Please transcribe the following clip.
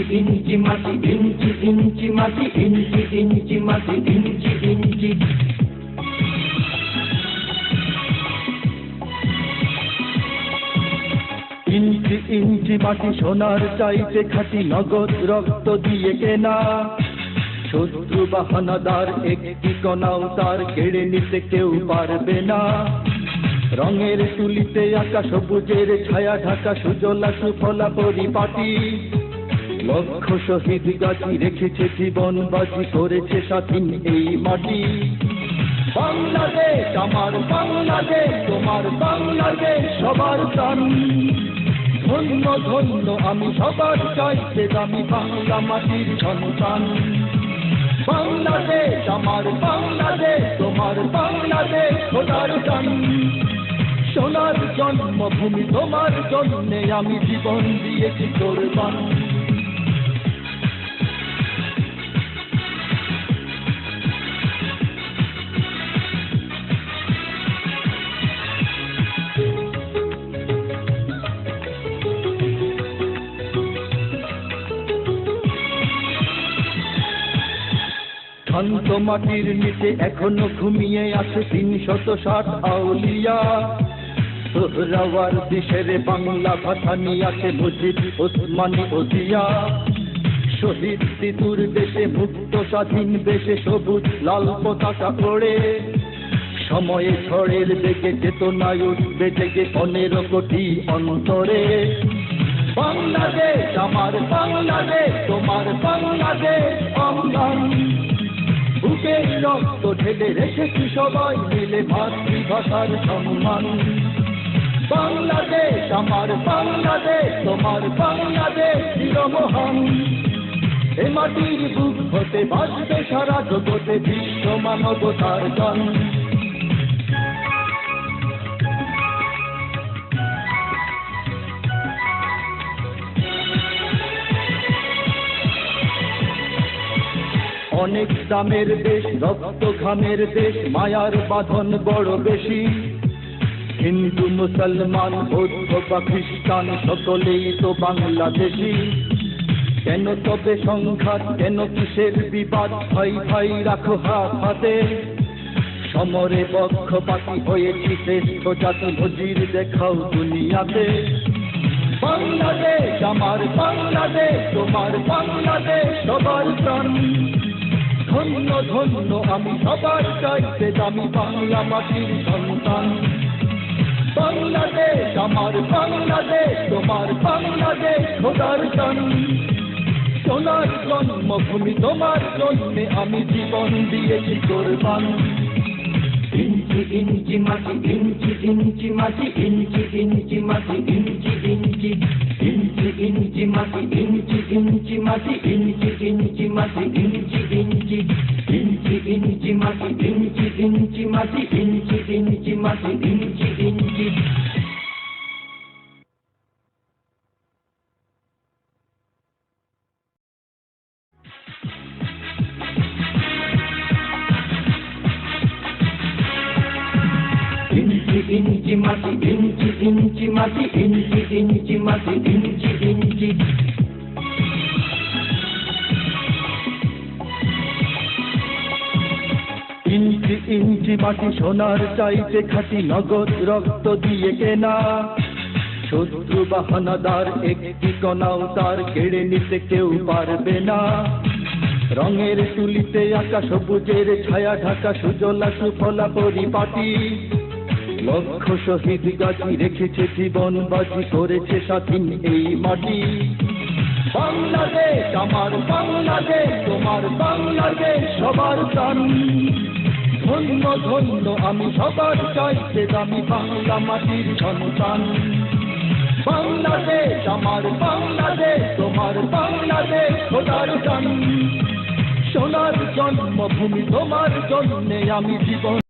ইঞ্চি মাটি ইঞ্চি ইঞ্চি মাটি ইঞ্চি ইঞ্চি মাটি ইঞ্চি ইঞ্চি ইঞ্চি ইঞ্চি মাটি সোনার চাইতে খাঁটি নগদ রক্ত দিয়ে কেনা শত্রু বাহানাদার একটি কণাও তার কেড়ে নিতে কেউ পারবে না রঙের তুলিতে আঁকা সবুজের ছায়া ঢাকা সুজলা সুফলা পরিপাটি লক্ষ শহীদ গাছি রেখেছে জীবন বাজি করেছে স্বাধীন এই মাটি বাংলাদেশ আমার বাংলাদেশ তোমার বাংলাদেশ সবার প্রাণ ধন্য ধন্য আমি সবার চাইতে দামি বাংলা মাটির সন্তান বাংলাদেশ আমার বাংলাদেশ তোমার বাংলাদেশ খোদার গান সোনার জন্মভূমি তোমার জন্যে আমি জীবন দিয়েছি কোরবান শান্ত মাটির নিচে এখনো ঘুমিয়ে আছে ৩৬০ আউলিয়া সোহরাওয়ার দেশের বাংলা ভাষা নিয়ে আছে মুজিব ওসমানী ওজিয়া শহীদ তিতুর দেশে মুক্ত স্বাধীন দেশে সবুজ লাল পতাকা ওড়ে সময়ে ঝড়ের বেগে চেতনায় উঠবে জেগে ১৫ কোটি অন্তরে বাংলাদেশ আমার বাংলাদেশ তোমার বাংলাদেশ অঙ্গন বুকের রক্ত ঢেলে রেখেছি সবাই মিলে মাতৃভাষার সম্মান বাংলাদেশ আমার বাংলাদেশ তোমার বাংলাদেশ চিরমহান এ মাটির বুক হতে বাঁচবে সারা জগতে বিশ্ব মানবতার গান অনেক দামের দেশ রক্ত ঘামের দেশ মায়ার বাঁধন বড় বেশি হিন্দু মুসলমান বৌদ্ধ বা খ্রিস্টান সকলেই তো বাংলাদেশি কেন তবে সংঘাত কেন কিসের বিবাদ ভাই ভাই রাখো হাত হাতে সমরে পক্ষপাতী হয়েছি শ্রেষ্ঠ জাতি নজির দেখাও দুনিয়াতে বাংলাদেশ আমার বাংলাদেশ তোমার বাংলাদেশ সবার প্রাণ ধন্য ধন্য আমি সবার চাইতে দামি বাংলা মাটির সন্তান বাংলাদেশ আমার বাংলাদেশ তোমার বাংলাদেশ খোদার গান সোনার জন্মভূমি তোমার জন্যে আমি জীবন দিয়েছি কোরবান ইঞ্চি ইঞ্চি মাটি ইঞ্চি ইঞ্চি মাটি ইঞ্চি ইঞ্চি মাটি ইঞ্চি ইঞ্চি ইঞ্চি ইঞ্চি মাটি ইঞ্চি ইঞ্চি মাটি ইঞ্চি ইঞ্চি মাটি ইঞ্চি ইঞ্চি ইঞ্চি ইঞ্চি মাটি ইঞ্চি ইঞ্চি মাটি ইঞ্চি ইঞ্চি মাটি ইঞ্চি ইঞ্চি ইঞ্চি মাটি ইঞ্চি ইঞ্চি মাটি ইঞ্চি ইঞ্চি মাটি ইঞ্চি ইঞ্চি ইঞ্চি ইঞ্চি মাটি সোনার চাইতে খাঁটি নগদ রক্ত দিয়ে কেনা শত্রু বাহানাদার একটি কণাও তার কেড়ে নিতে কেউ পারবে না রঙের তুলিতে আঁকা সবুজের ছায়া ঢাকা সুজলা সুফলা পরিপাটি লক্ষ শহীদ গাছি রেখেছে জীবন বাজি করেছে স্বাধীন এই মাটি বাংলাদেশ আমার বাংলাদেশ তোমার বাংলাদেশ সবার প্রাণ ধন্য ধন্য আমি সবার চাইতে দামি বাংলা মাটির সন্তান বাংলাদেশ আমার বাংলাদেশ তোমার বাংলাদেশ খোদার গান সোনার জন্মভূমি তোমার জন্যে আমি জীবন